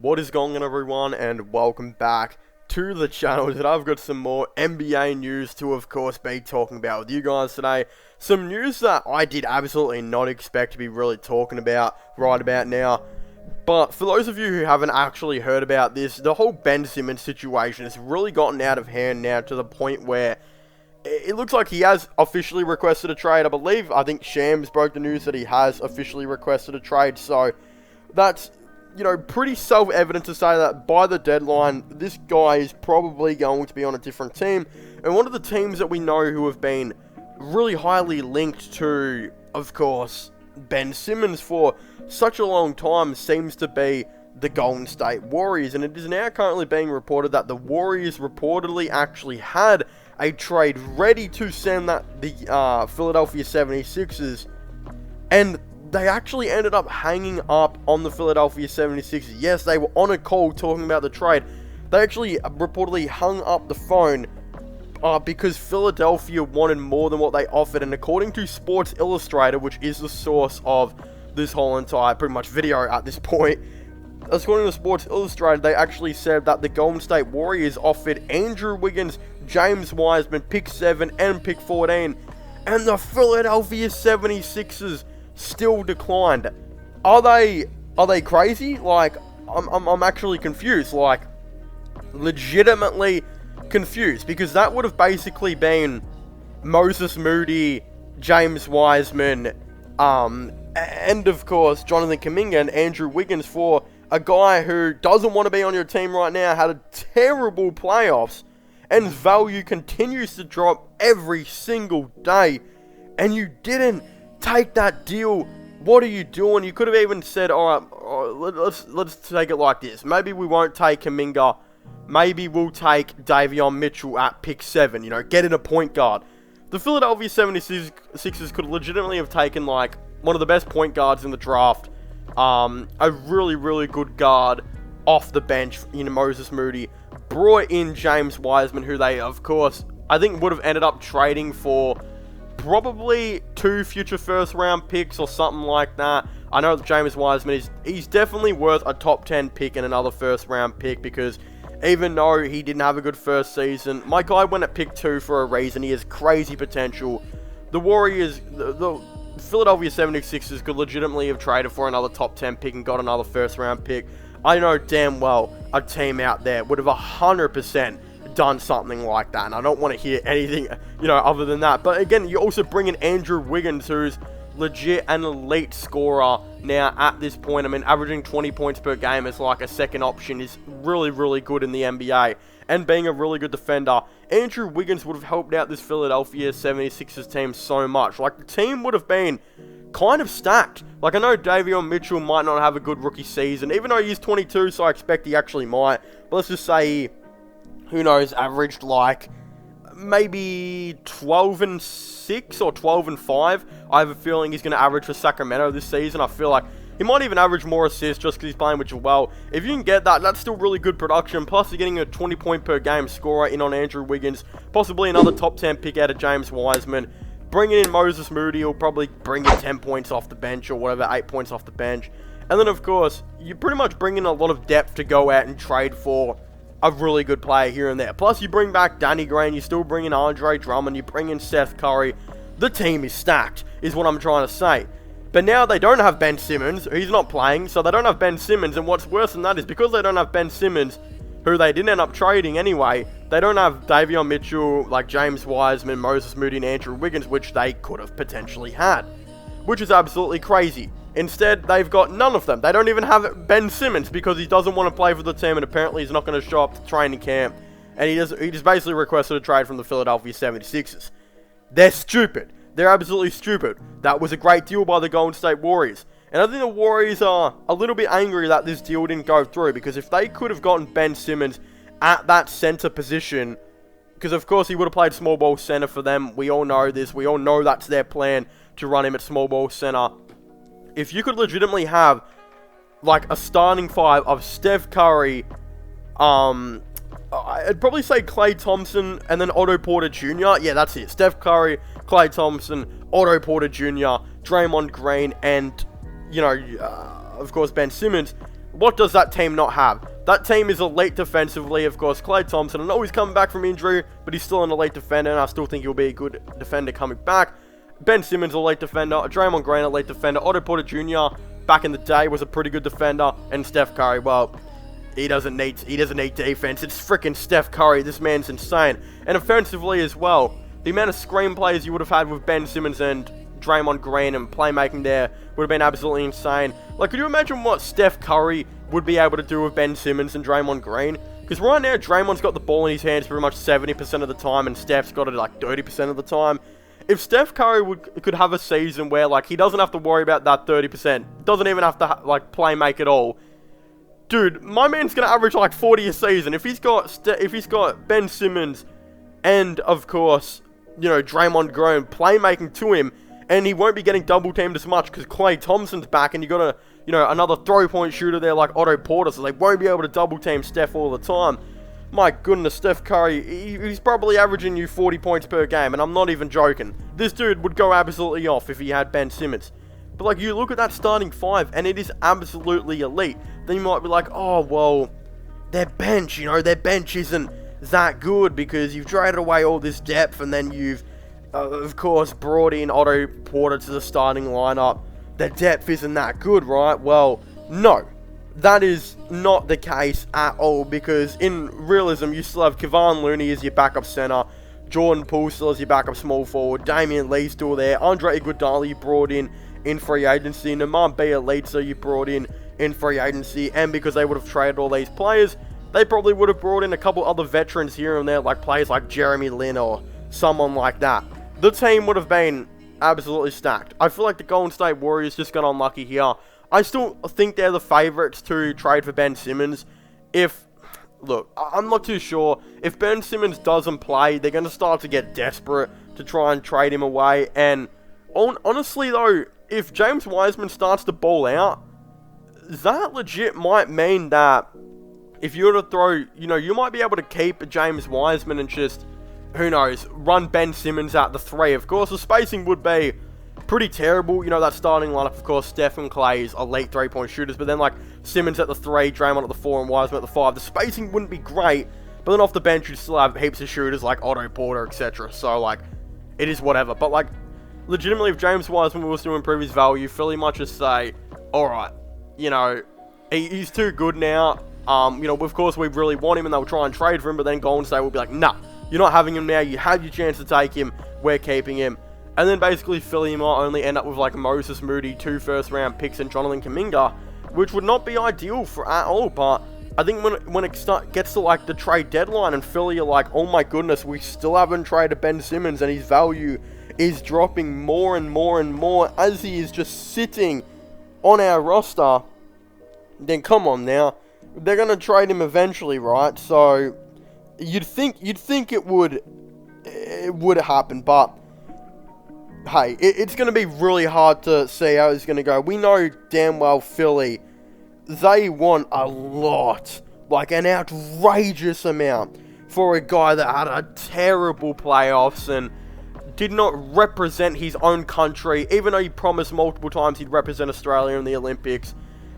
What is going on, everyone, and welcome back to the channel. Today I've got some more NBA news to, of course, be talking about with you guys today. Some news that I did absolutely not expect to be really talking about right about now. But for those of you who haven't actually heard about this, the whole Ben Simmons situation has really gotten out of hand now to the point where it looks like he has officially requested a trade. I think Shams broke the news that he has officially requested a trade, so that's, you know, pretty self-evident to say that by the deadline, this guy is probably going to be on a different team. And one of the teams that we know who have been really highly linked to, of course, Ben Simmons for such a long time seems to be the Golden State Warriors. And it is now currently being reported that the Warriors reportedly actually had a trade ready to send the Philadelphia 76ers. And they actually ended up hanging up on the Philadelphia 76ers. Yes, they were on a call talking about the trade. They actually reportedly hung up the phone because Philadelphia wanted more than what they offered. And according to Sports Illustrated, which is the source of this whole entire pretty much video at this point, according to Sports Illustrated, they actually said that the Golden State Warriors offered Andrew Wiggins, James Wiseman, pick 7 and pick 14. And the Philadelphia 76ers still declined. Are they crazy? Like, I'm actually confused. Like, legitimately confused, because that would have basically been Moses Moody, James Wiseman, and of course Jonathan Kuminga and Andrew Wiggins for a guy who doesn't want to be on your team right now, had a terrible playoffs, and his value continues to drop every single day, and you didn't take that deal. What are you doing? You could have even said, alright, let's take it like this. Maybe we won't take Kuminga. Maybe we'll take Davion Mitchell at pick 7. You know, get in a point guard. The Philadelphia 76ers could legitimately have taken, like, one of the best point guards in the draft. A really, really good guard off the bench, you know, Moses Moody. Brought in James Wiseman, who they, of course, I think would have ended up trading for probably 2 future first round picks or something like that. I know that James Wiseman he's definitely worth a top 10 pick and another first round pick, because even though he didn't have a good first season, my guy went at pick 2 for a reason. He has crazy potential. The Warriors, the Philadelphia 76ers could legitimately have traded for another top 10 pick and got another first round pick. I know damn well a team out there would have 100% done something like that, and I don't want to hear anything, you know, other than that. But again, you also bring in Andrew Wiggins, who's legit an elite scorer now at this point. I mean, averaging 20 points per game as like a second option is really, really good in the NBA, and being a really good defender. Andrew Wiggins would have helped out this Philadelphia 76ers team so much. Like, the team would have been kind of stacked. Like, I know Davion Mitchell might not have a good rookie season, even though he's 22, so I expect he actually might. But let's just say, who knows, averaged like maybe 12-6 or 12-5. I have a feeling he's going to average for Sacramento this season. I feel like he might even average more assists just because he's playing with Joel. If you can get that, that's still really good production. Plus, you're getting a 20 point per game scorer in on Andrew Wiggins. Possibly another top 10 pick out of James Wiseman. Bringing in Moses Moody, he'll probably bring in 10 points off the bench or whatever, 8 points off the bench. And then, of course, you pretty much bring in a lot of depth to go out and trade for a really good player here and there. Plus, you bring back Danny Green, you still bring in Andre Drummond, you bring in Seth Curry. The team is stacked, is what I'm trying to say. But now they don't have Ben Simmons, he's not playing, so they don't have Ben Simmons, and what's worse than that is because they don't have Ben Simmons, who they didn't end up trading anyway, they don't have Davion Mitchell, like James Wiseman, Moses Moody, and Andrew Wiggins, which they could have potentially had. Which is absolutely crazy. Instead, they've got none of them. They don't even have Ben Simmons because he doesn't want to play for the team, and apparently he's not going to show up to training camp. And he just basically requested a trade from the Philadelphia 76ers. They're stupid. They're absolutely stupid. That was a great deal by the Golden State Warriors. And I think the Warriors are a little bit angry that this deal didn't go through, because if they could have gotten Ben Simmons at that center position, because of course he would have played small ball center for them. We all know this. We all know that's their plan, to run him at small ball center. If you could legitimately have like a starting 5 of Steph Curry, I'd probably say Klay Thompson and then Otto Porter Jr. Yeah, that's it. Steph Curry, Klay Thompson, Otto Porter Jr., Draymond Green, and, you know, of course, Ben Simmons. what does that team not have? That team is elite defensively. Of course, Klay Thompson, I know he's coming back from injury, but he's still an elite defender, and I still think he'll be a good defender coming back. Ben Simmons, elite defender. Draymond Green, elite defender. Otto Porter Jr., back in the day, was a pretty good defender. And Steph Curry, well, he doesn't need defense. It's freaking Steph Curry. This man's insane. And offensively as well, the amount of screen plays you would have had with Ben Simmons and Draymond Green and playmaking there would have been absolutely insane. Like, could you imagine what Steph Curry would be able to do with Ben Simmons and Draymond Green? Because right now, Draymond's got the ball in his hands pretty much 70% of the time, and Steph's got it like 30% of the time. If Steph Curry could have a season where, like, he doesn't have to worry about that 30%, doesn't even have to, like, play make at all, dude, my man's gonna average like 40 a season. If he's got Ben Simmons and, of course, you know, Draymond Green playmaking to him, and he won't be getting double teamed as much because Klay Thompson's back, and you got another 3-point shooter there like Otto Porter, so they won't be able to double team Steph all the time. My goodness, Steph Curry, he's probably averaging you 40 points per game, and I'm not even joking. This dude would go absolutely off if he had Ben Simmons. But, like, you look at that starting five, and it is absolutely elite. Then you might be like, oh, well, their bench, their bench isn't that good because you've traded away all this depth, and then you've, of course, brought in Otto Porter to the starting lineup. Their depth isn't that good, right? Well, no. That is not the case at all, because in realism, you still have Kevon Looney as your backup center, Jordan Poole still as your backup small forward, Damian Lee still there, Andre Iguodala you brought in free agency, Nemanja Bjelica you brought in free agency, and because they would have traded all these players, they probably would have brought in a couple other veterans here and there, like players like Jeremy Lin or someone like that. The team would have been absolutely stacked. I feel like the Golden State Warriors just got unlucky here. I still think they're the favourites to trade for Ben Simmons. Look, I'm not too sure. If Ben Simmons doesn't play, they're going to start to get desperate to try and trade him away. And honestly, though, if James Wiseman starts to ball out, that legit might mean that if you were to throw, you might be able to keep James Wiseman and just, who knows, run Ben Simmons at the 3. Of course, the spacing would be pretty terrible. That starting lineup, of course, Steph and Klay is elite 3-point shooters, but then, like, Simmons at the 3, Draymond at the 4, and Wiseman at the 5. The spacing wouldn't be great, but then off the bench, you'd still have heaps of shooters like Otto Porter, etc. So, like, it is whatever. But, like, legitimately, if James Wiseman was to improve his value, Philly might just say, alright, he's too good now. Of course, we really want him, and they'll try and trade for him, but then Golden State will be like, nah, you're not having him now. You had your chance to take him. We're keeping him. And then basically Philly might only end up with like Moses Moody, 2 first-round picks, and Jonathan Kuminga, which would not be ideal at all. But I think when it gets to like the trade deadline and Philly are like, oh my goodness, we still haven't traded Ben Simmons, and his value is dropping more and more and more as he is just sitting on our roster, then come on now, they're gonna trade him eventually, right? So you'd think it would happen, but hey, it's going to be really hard to see how it's going to go. We know damn well Philly, they want a lot, like an outrageous amount, for a guy that had a terrible playoffs and did not represent his own country, even though he promised multiple times he'd represent Australia in the Olympics.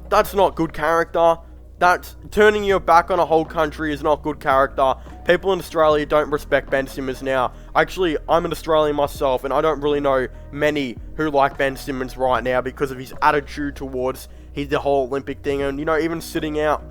That's not good character. That's turning your back on a whole country is not good character. People in Australia don't respect Ben Simmons now. Actually, I'm an Australian myself, and I don't really know many who like Ben Simmons right now because of his attitude towards the whole Olympic thing. And, even sitting out,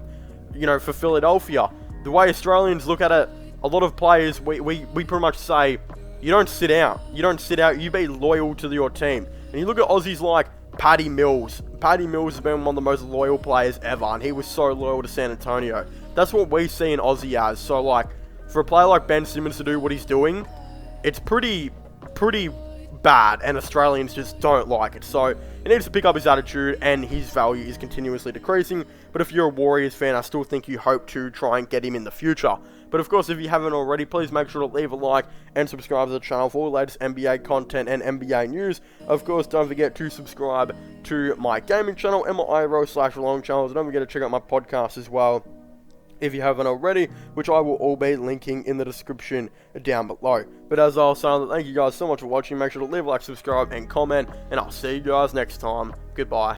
for Philadelphia, the way Australians look at it, a lot of players, we pretty much say, you don't sit out. You don't sit out. You be loyal to your team. And you look at Aussies like Patty Mills. Patty Mills has been one of the most loyal players ever, and he was so loyal to San Antonio. That's what we see in Aussie as. So, like, for a player like Ben Simmons to do what he's doing, it's pretty bad, and Australians just don't like it. So, he needs to pick up his attitude, and his value is continuously decreasing. But if you're a Warriors fan, I still think you hope to try and get him in the future. But of course, if you haven't already, please make sure to leave a like and subscribe to the channel for all the latest NBA content and NBA news. Of course, don't forget to subscribe to my gaming channel and my IRL/long channels. Don't forget to check out my podcast as well, if you haven't already, which I will all be linking in the description down below. But as I was saying, thank you guys so much for watching. Make sure to leave a like, subscribe, and comment, and I'll see you guys next time. Goodbye.